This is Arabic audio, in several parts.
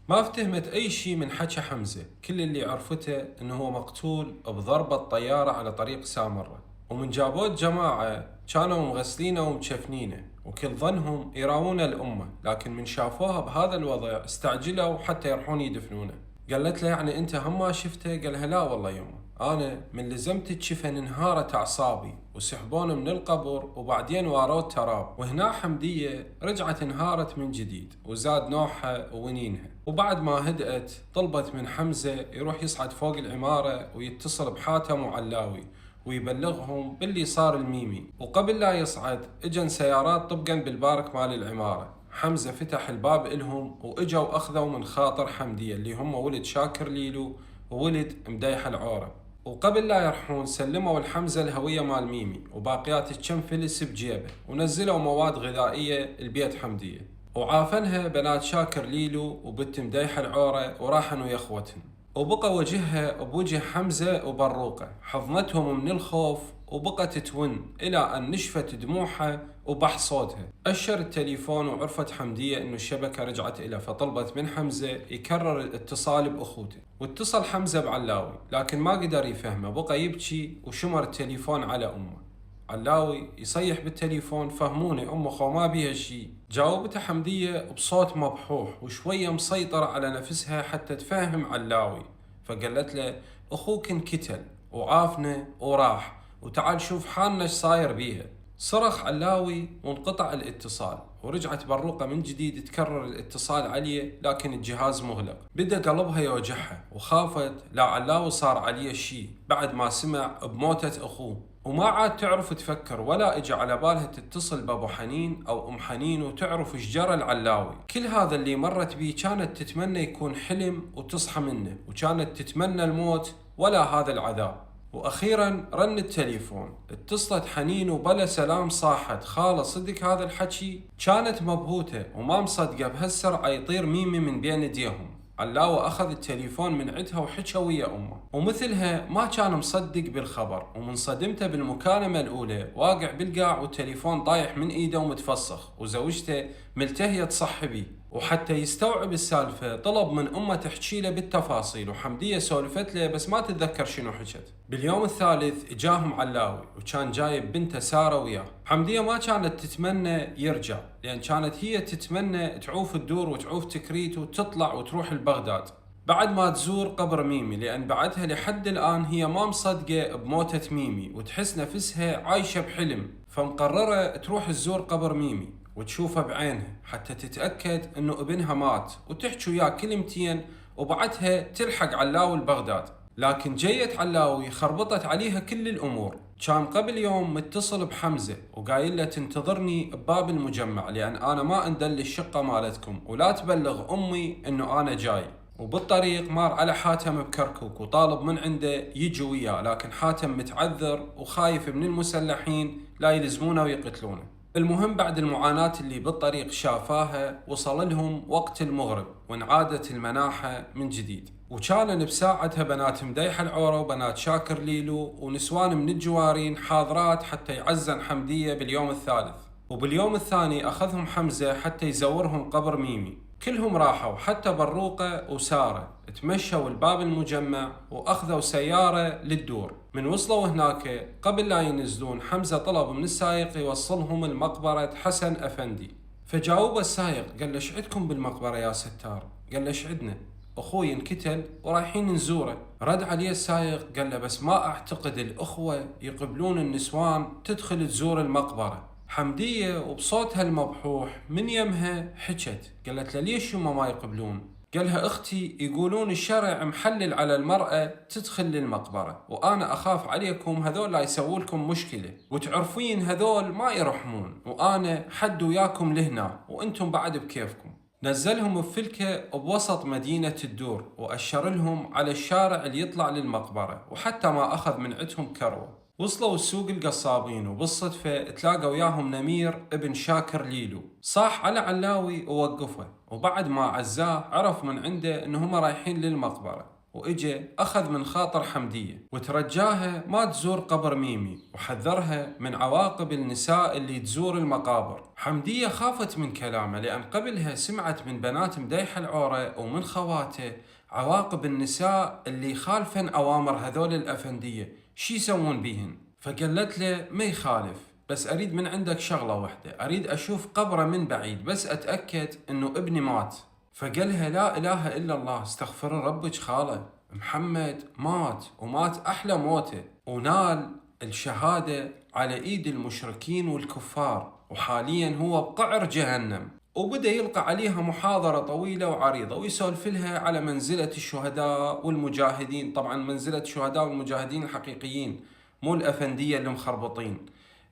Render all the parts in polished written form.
ما افتهمت أي شي من حكى حمزة، كل اللي عرفته إنه هو مقتول بضربة طيارة على طريق سامرة، ومن جابوه جماعة كانوا مغسلينه ومشفنينه، وكل ظنهم يراون الأمة، لكن من شافوها بهذا الوضع استعجلوا حتى يروحون يدفنونه. قالت له يعني أنت هم ما شفته؟ قالها لا والله يمه، أنا من لزمت الشفن انهارت أعصابي وسحبونه من القبر وبعدين واروه التراب، وهنا حمدية رجعت انهارت من جديد وزاد نوحها وونينها. وبعد ما هدأت طلبت من حمزة يروح يصعد فوق العمارة ويتصل بحاتم وعلاوي ويبلغهم باللي صار الميمي، وقبل لا يصعد اجن سيارات طبقا بالبارك مال العمارة. حمزة فتح الباب إلهم وإجوا أخذوا من خاطر حمدية اللي هم ولد شاكر ليلو وولد مديح العورة، وقبل لا يرحون سلموا الحمزة الهوية مال ميمي وباقيات كم فلس بجيبه، ونزلوا مواد غذائية البيت حمدية، وعافنها بنات شاكر ليلو وبنت مديح العورة وراحن ويا اخوتهن، وبقى وجهها بوجه حمزة وبروقة، حضنتهم من الخوف وبقت تون إلى أن نشفت دموعها وبح صوتها. أشر التليفون وعرفت حمدية إنه الشبكة رجعت إليه، فطلبت من حمزة يكرر الاتصال بأخوته، واتصل حمزة بعلاوي لكن ما قدر يفهمه، بقى يبكي وشمر التليفون على أمه. علاوي يصيح بالتليفون فهموني أم خو ما بيها شي. جاوبته حمدية بصوت مبحوح وشوية مسيطرة على نفسها حتى تفهم علاوي، فقالت له أخوك انكتل وعافنا وراح، وتعال شوف حالنا ايش صاير بيها. صرخ علاوي وانقطع الاتصال، ورجعت بروقة من جديد تكرر الاتصال عليه لكن الجهاز مغلق. بدأ قلبها يوجعها وخافت لا علاوي صار عليه شي بعد ما سمع بموتة أخوه، وما عاد تعرف تفكر ولا اجى على بالها تتصل بابو حنين او ام حنين وتعرف ايش جرى العلاوي. كل هذا اللي مرت بيه كانت تتمنى يكون حلم وتصحى منه، وكانت تتمنى الموت ولا هذا العذاب. واخيرا رن التليفون، اتصلت حنين وبلا سلام صاحت خاله صدق هذا الحكي؟ كانت مبهوته وما مصدقه بهالسرعه يطير ميمي من بين ايديهم. علاوة أخذ التليفون من عندها وحكى ويا أمه، ومثلها ما كان مصدق بالخبر، ومن صدمته بالمكالمة الأولى واقع بالقاع والتليفون طايح من إيده ومتفسخ، وزوجته ملتهية تصحبي. وحتى يستوعب السالفة طلب من أمه تحكي له بالتفاصيل، وحمدية سولفت له بس ما تتذكر شنو حكت. باليوم الثالث جاهم علاوي وكان جايب بنته سارة وياه. حمدية ما كانت تتمنى يرجع، لأن كانت هي تتمنى تعوف الدور وتعوف تكريت وتطلع وتروح لبغداد بعد ما تزور قبر ميمي، لأن بعدها لحد الآن هي ما مصدقة بموتة ميمي وتحس نفسها عايشة بحلم، فمقررة تروح تزور قبر ميمي وتشوفه بعينها حتى تتأكد انه ابنها مات وتحكي وياه كلمتين وبعدها تلحق علاوي لبغداد. لكن جيت علاوي خربطت عليها كل الامور. كان قبل يوم متصل بحمزة وقايل له تنتظرني بباب المجمع لان انا ما اندل الشقة مالتكم، ولا تبلغ امي انه انا جاي. وبالطريق مار على حاتم بكركوك وطالب من عنده يجي وياه، لكن حاتم متعذر وخايف من المسلحين لا يلزمونه ويقتلونه. المهم بعد المعاناة اللي بالطريق شافاها وصل لهم وقت المغرب وانعادت المناحة من جديد، وكانن بساعتها بنات مديح العورة وبنات شاكر ليلو ونسوان من الجوارين حاضرات حتى يعزن حمدية باليوم الثالث. وباليوم الثاني أخذهم حمزة حتى يزورهم قبر ميمي. كلهم راحوا حتى بروقة وسارة تمشوا الباب المجمع وأخذوا سيارة للدور. من وصلوا هناك قبل لا ينزلون حمزة طلب من السائق يوصلهم المقبرة حسن أفندي، فجاوب السائق قال له ايش عندكم بالمقبرة يا ستار؟ قال له ايش عندنا؟ أخوي انكتل ورايحين نزوره. رد عليه السائق قال له بس ما أعتقد الأخوة يقبلون النسوان تدخل تزور المقبرة. حمدية وبصوتها المبحوح من يمها حكت قالت له ليش يما ما يقبلون؟ قالها اختي يقولون الشرع محلل على المرأة تدخل للمقبرة، وانا اخاف عليكم هذول لا يسووا لكم مشكلة، وتعرفين هذول ما يرحمون، وانا حد وياكم لهنا وانتم بعد بكيفكم. نزلهم بفلكة بوسط مدينة الدور وأشر لهم على الشارع اللي يطلع للمقبرة، وحتى ما أخذ من عندهم كروة. وصلوا السوق القصابين وبالصدفة تلاقوا وياهم نمير ابن شاكر ليلو، صاح على علاوي ووقفه، وبعد ما عزاه عرف من عنده انهم رايحين للمقبرة. وإجا أخذ من خاطر حمدية وترجاها ما تزور قبر ميمي، وحذرها من عواقب النساء اللي تزور المقابر. حمدية خافت من كلامه لأن قبلها سمعت من بنات مديح العورة ومن خواته عواقب النساء اللي خالفن أوامر هذول الأفندية شي يسوون بيهن. فقالت له ما يخالف، بس أريد من عندك شغلة واحدة، أريد أشوف قبره من بعيد بس أتأكد إنه ابني مات. فقالها لا إله إلا الله، استغفر ربك خالة، محمد مات ومات أحلى موته، ونال الشهادة على إيد المشركين والكفار، وحاليا هو بقعر جهنم. وبدأ يلقى عليها محاضرة طويلة وعريضة ويسولف لها على منزلة الشهداء والمجاهدين، طبعا منزلة الشهداء والمجاهدين الحقيقيين مو الأفندية اللي مخربطين،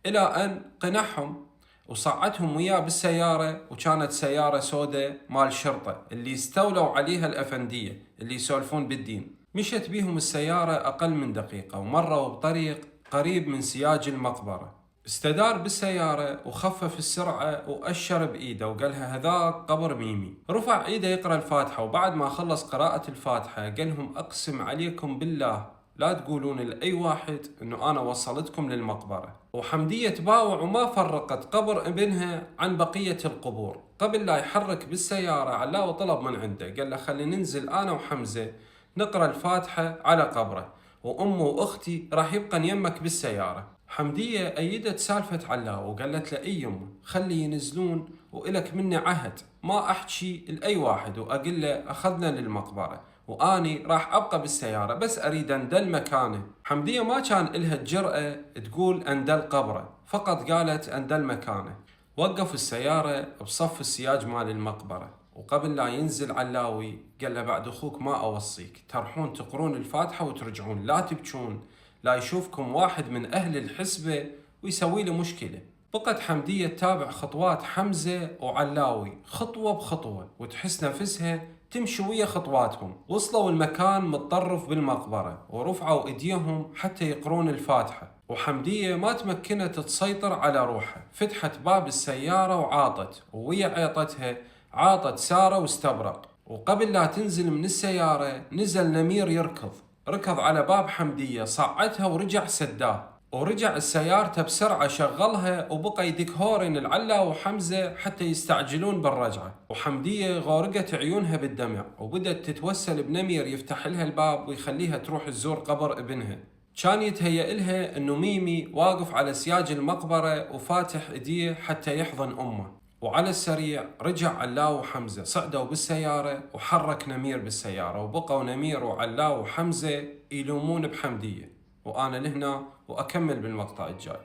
إلى أن قنعهم وصعدهم وياه بالسيارة، وكانت سيارة سوداء مال شرطة اللي استولوا عليها الأفندية اللي يسولفون بالدين. مشت بيهم السيارة أقل من دقيقة ومروا بطريق قريب من سياج المقبرة. استدار بالسيارة وخفف السرعة وأشر بإيده وقالها هذا قبر ميمي. رفع إيده يقرأ الفاتحة، وبعد ما خلص قراءة الفاتحة قالهم أقسم عليكم بالله لا تقولون لأي واحد إنه أنا وصلتكم للمقبرة. وحمدية تباوع وما فرقت قبر ابنها عن بقية القبور. قبل لا يحرك بالسيارة علاوي طلب من عنده، قال له خلي ننزل أنا وحمزة نقرأ الفاتحة على قبره، وأمه وأختي راح يبقى يمك بالسيارة. حمدية أيدت سالفة علاوي وقالت له أي يمه خلي ينزلون، وإلك مني عهد ما أحكي لأي واحد، وأقول له أخذنا للمقبرة وأني راح أبقى بالسيارة بس أريد أندل مكانه. حمدية ما كان إلها الجرأة تقول أندل قبره، فقط قالت أندل مكانه. وقف السيارة بصف السياج مال المقبرة، وقبل لا ينزل علاوي قال له بعد أخوك ما أوصيك تروحون تقرون الفاتحة وترجعون، لا تبكون لا يشوفكم واحد من أهل الحسبة ويسوي له مشكلة. بقت حمدية تتابع خطوات حمزة وعلاوي خطوة بخطوة وتحس نفسها تمشي ويا خطواتهم. وصلوا المكان متطرف بالمقبرة ورفعوا ايديهم حتى يقرون الفاتحة، وحمدية ما تمكنت تسيطر على روحها، فتحت باب السيارة وعاطت، وويا عيطتها عاطت سارة واستبرق. وقبل لا تنزل من السيارة نزل نمير يركض، ركض على باب حمدية صعتها ورجع سداه، ورجع السيارته بسرعة شغلها وبقى يدك هورن العلا وحمزة حتى يستعجلون بالرجعة. وحمدية غارقت عيونها بالدمع وبدت تتوسل بنمير يفتح لها الباب ويخليها تروح تزور قبر ابنها. كان يتهيأ لها انه ميمي واقف على سياج المقبرة وفاتح ايديه حتى يحضن امه. وعلى السريع رجع علاو وحمزة صعدوا بالسيارة وحرك نمير بالسيارة، وبقوا نمير وعلاو وحمزة يلومون بحمدية. وأنا لهنا وأكمل بالمقطع الجاي.